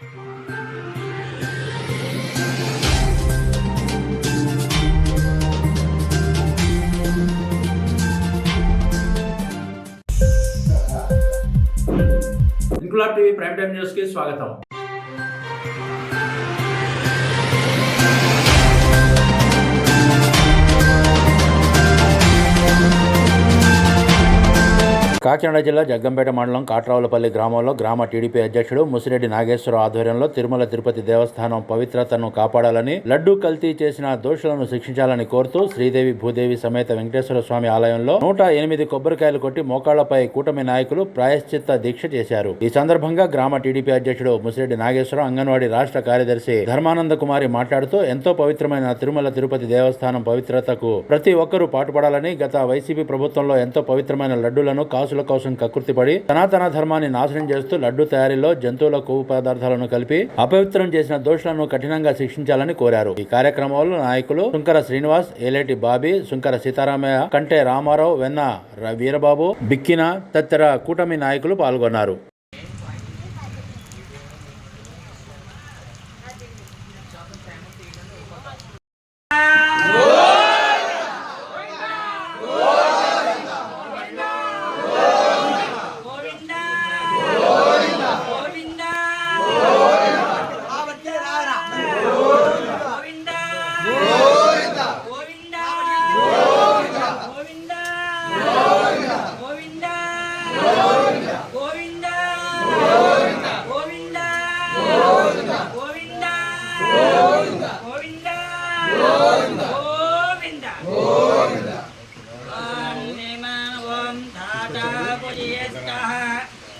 Inquilab TV prime time news కి స్వాగతం. కాకినాడ జిల్లా జగ్గంపేట మండలం కాట్రావులపల్లి గ్రామంలో గ్రామ టీడీపీ అధ్యక్షుడు ముసిరెడ్డి నాగేశ్వరరావు ఆధ్వర్యంలో తిరుమల తిరుపతి దేవస్థానం పవిత్రతను కాపాడాలని, లడ్డూ కల్తీ చేసిన దోషులను శిక్షించాలని కోరుతూ శ్రీదేవి భూదేవి సమేత వెంకటేశ్వర స్వామి ఆలయంలో 108 కొబ్బరికాయలు కొట్టి మోకాళ్లపై కూటమి నాయకులు ప్రాయశ్చిత్త దీక్ష చేశారు. ఈ సందర్భంగా గ్రామ టీడీపీ అధ్యక్షుడు ముసిరెడ్డి నాగేశ్వరరావు, అంగన్వాడీ రాష్ట్ర కార్యదర్శి ధర్మానంద కుమారి మాట్లాడుతూ ఎంతో పవిత్రమైన తిరుమల తిరుపతి దేవస్థానం పవిత్రతకు ప్రతి ఒక్కరూ పాటుపడాలని, గత వైసీపీ ప్రభుత్వంలో ఎంతో పవిత్రమైన లడ్డూలను కాసుల కోసం కకృతిపడి సనాతన ధర్మాన్ని నాశనం చేస్తూ లడ్డు తయారీలో జంతువుల కొవ్వు పదార్థాలను కలిపి అపవిత్రం చేసిన దోషులను కఠినంగా శిక్షించాలని కోరారు. ఈ కార్యక్రమంలో నాయకులు సుంకర శ్రీనివాస్, ఏలేటి బాబీ, సుంకర సీతారామయ్య, కంటే రామారావు, వెన్న వీరబాబు, బిక్కిన తదితర కూటమి నాయకులు పాల్గొన్నారు.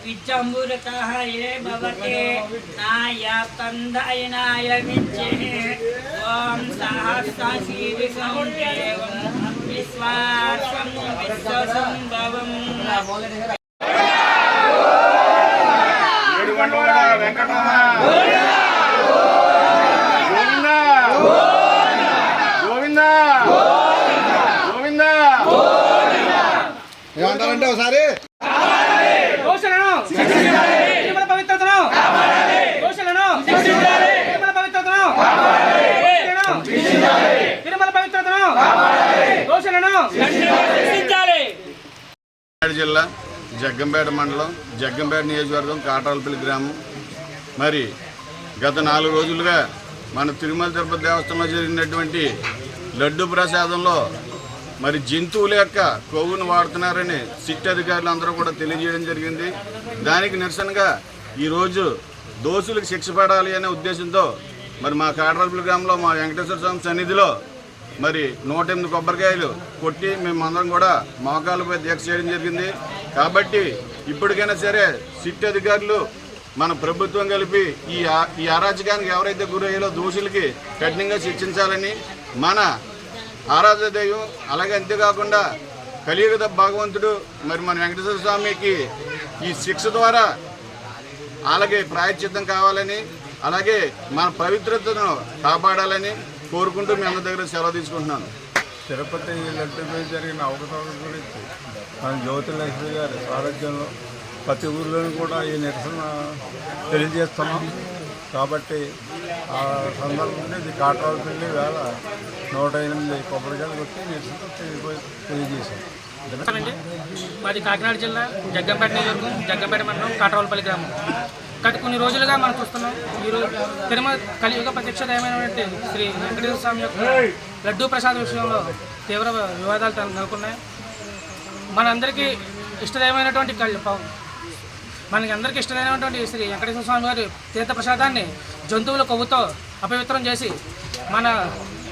विचम्बुरतः ये भवते नाय कंदयनाय विच्चे ओम सहस्रशीर्षं देवं विश्वासं विश्वसंभवं ఏమంటారంటే ఒకసారి జిల్లా జగ్గంపేట మండలం, జగ్గంపేట నియోజకవర్గం, కాట్రావులపల్లి గ్రామం. మరి గత 4 రోజులుగా మన తిరుమల తిరుపతి దేవస్థానంలో జరిగినటువంటి లడ్డు ప్రసాదంలో మరి జంతువుల యొక్క కొవ్వును వాడుతున్నారని సిట్ అధికారులు అందరూ కూడా తెలియజేయడం జరిగింది. దానికి నిరసనగా ఈరోజు దోషులకు శిక్ష పడాలి అనే ఉద్దేశంతో మరి మా కాట్రావులపల్లి గ్రామంలో మా వెంకటేశ్వర స్వామి సన్నిధిలో మరి 108 కొబ్బరికాయలు కొట్టి మేమందరం కూడా మోకాళ్ళపై దీక్ష చేయడం జరిగింది. కాబట్టి ఇప్పటికైనా సరే సిట్ అధికారులు మన ప్రభుత్వం కలిపి ఈ అరాచకానికి ఎవరైతే గురయ్యారో దోషులకి కఠినంగా శిక్షించాలని, మన ఆరాధ్య దైవం అలాగే అంతేకాకుండా కలియుగ భగవంతుడు మరి మన వెంకటేశ్వర స్వామికి ఈ శిక్ష ద్వారా అలాగే ప్రాయశ్చిత్తం కావాలని, అలాగే మన పవిత్రతను కాపాడాలని కోరుకుంటూ మీ అందరి దగ్గర సెలవు తీసుకుంటున్నాను. తిరుపతి లడ్డూపై జరిగిన అవకతవకల గురించి మన జ్యోతిలక్ష్మి గారి సారథ్యంలో ప్రతి ఊరిలోనూ కూడా ఈ నిరసన తెలియజేస్తున్నాం. కాబట్టి ఆ సందర్భంగా ఇది కాట్రావులపల్లి వేళ 108 కొబ్బరికాయలు కొట్టి నిరసన తెలియజేశాం. మాది కాకినాడ జిల్లా జగ్గంపేట నియోజకవర్గం, జగ్గంపేట మండలం, కాట్రావులపల్లి గ్రామం. గత కొన్ని రోజులుగా మనం చూస్తున్నాం. ఈరోజు తిరుమల కలియుగ ప్రత్యక్ష దైవమైనటువంటి శ్రీ వెంకటేశ్వర స్వామి యొక్క లడ్డూ ప్రసాద విషయంలో తీవ్ర వివాదాలు నెలకొన్నాయి. మనందరికీ ఇష్టదైవమైనటువంటి శ్రీ వెంకటేశ్వర స్వామి వారి తీర్థప్రసాదాన్ని జంతువుల కొవ్వుతో అపవిత్రం చేసి మన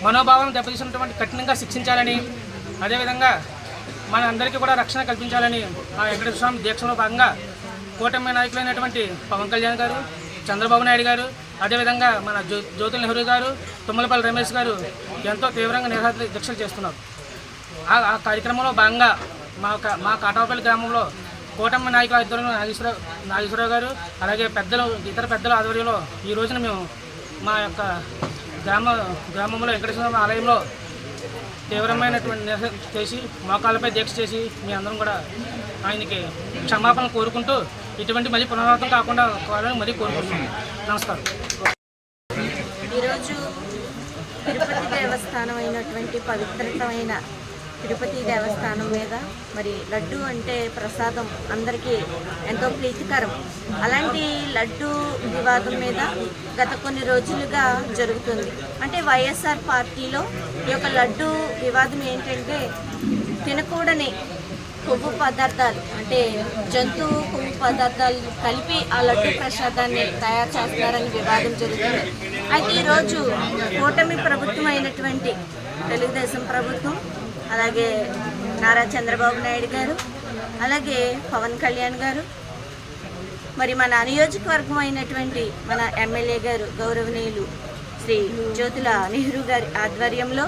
మనోభావం దెబ్బతీసినటువంటి కఠినంగా శిక్షించాలని, అదేవిధంగా మన అందరికీ కూడా రక్షణ కల్పించాలని ఆ వెంకటేశ్వర స్వామి దీక్షలో భాగంగా కూటమి నాయకులైనటువంటి పవన్ కళ్యాణ్ గారు, చంద్రబాబు నాయుడు గారు, అదేవిధంగా మన జ్యోతుల నెహ్రూ గారు, తుమ్మలపల్లి రమేష్ గారు ఎంతో తీవ్రంగా నిరాహార దీక్షలు చేస్తున్నారు. ఆ కార్యక్రమంలో భాగంగా మా కాట్రావులపల్లి గ్రామంలో కూటమి నాయకుల ఇద్దరు నాగేశ్వరరావు గారు అలాగే ఇతర పెద్దల ఆధ్వర్యంలో ఈ రోజున మేము మా యొక్క గ్రామంలో వెంకటేశ్వర ఆలయంలో తీవ్రమైనటువంటి నిరసన చేసి మోకాళ్ళపై దీక్ష చేసి మీ అందరం కూడా ఆయనకి క్షమాపణ కోరుకుంటూ ఇటువంటి మళ్ళీ పునరావృతం కాకుండా కావాలని మరీ కోరుకుంటున్నాను. నమస్కారం. ఈరోజు తిరుపతి దేవస్థానం అయినటువంటి పవిత్రమైన తిరుపతి దేవస్థానం మీద మరి లడ్డు అంటే ప్రసాదం అందరికీ ఎంతో ప్రీతికరం. అలాంటి లడ్డు వివాదం మీద గత కొన్ని రోజులుగా జరుగుతుంది. అంటే వైఎస్ఆర్ పార్టీలో ఈ యొక్క లడ్డు వివాదం ఏంటంటే తినకూడని కొవ్వు పదార్థాలు అంటే జంతువు కొవ్వు పదార్థాలు కలిపి ఆ లడ్డు ప్రసాదాన్ని తయారు చేస్తున్నారని వివాదం జరుగుతుంది. అయితే ఈరోజు కూటమి ప్రభుత్వం అయినటువంటి తెలుగుదేశం ప్రభుత్వం, అలాగే నారా చంద్రబాబు నాయుడు గారు, అలాగే పవన్ కళ్యాణ్ గారు, మరి మన నియోజకవర్గం అయినటువంటి మన ఎమ్మెల్యే గారు గౌరవనీయులు శ్రీ జ్యోతుల నెహ్రూ గారి ఆధ్వర్యంలో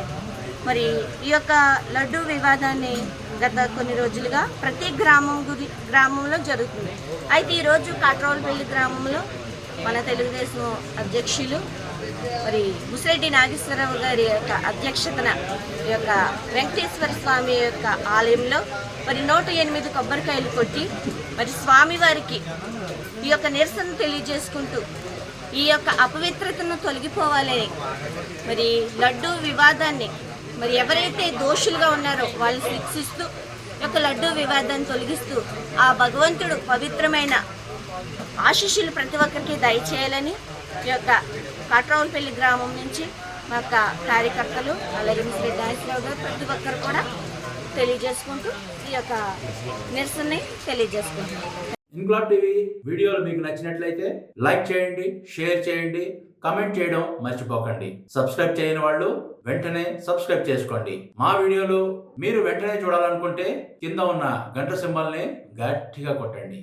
మరి ఈ యొక్క లడ్డు వివాదాన్ని గత కొన్ని రోజులుగా ప్రతి గ్రామంలో జరుగుతుంది. అయితే ఈరోజు కాట్రావులపల్లి గ్రామంలో మన తెలుగుదేశం అధ్యక్షులు మరి ముసిరెడ్డి నాగేశ్వరరావు గారి యొక్క అధ్యక్షతన ఈ యొక్క వెంకటేశ్వర స్వామి యొక్క ఆలయంలో మరి 108 కొబ్బరికాయలు కొట్టి మరి స్వామివారికి ఈ యొక్క నిరసన తెలియజేసుకుంటూ ఈ యొక్క అపవిత్రతను తొలగిపోవాలని మరి లడ్డు వివాదాన్ని మరి ఎవరైతే దోషులుగా ఉన్నారో వాళ్ళు శిక్షిస్తూ ఈ యొక్క లడ్డు వివాదాన్ని తొలగిస్తూ ఆ భగవంతుడు పవిత్రమైన ఆశీస్సులు ప్రతి ఒక్కరికి దయచేయాలని ఈ యొక్క కాట్రావులపల్లి గ్రామం నుంచి మా యొక్క కార్యకర్తలు అలాగే ముసిరెడ్డి నాగేశ్వరరావు గారు ప్రతి ఒక్కరు కూడా తెలియజేసుకుంటూ ఈ యొక్క నిరసనని తెలియజేసుకుంటున్నాం. ఇంక్లాబ్ టీవీ వీడియోలు మీకు నచ్చినట్లయితే లైక్ చేయండి, షేర్ చేయండి, కమెంట్ చేయడం మర్చిపోకండి. సబ్స్క్రైబ్ చేయని వాళ్ళు వెంటనే సబ్స్క్రైబ్ చేసుకోండి. మా వీడియోలు మీరు వెంటనే చూడాలనుకుంటే కింద ఉన్న గంట సింబల్ని గట్టిగా కొట్టండి.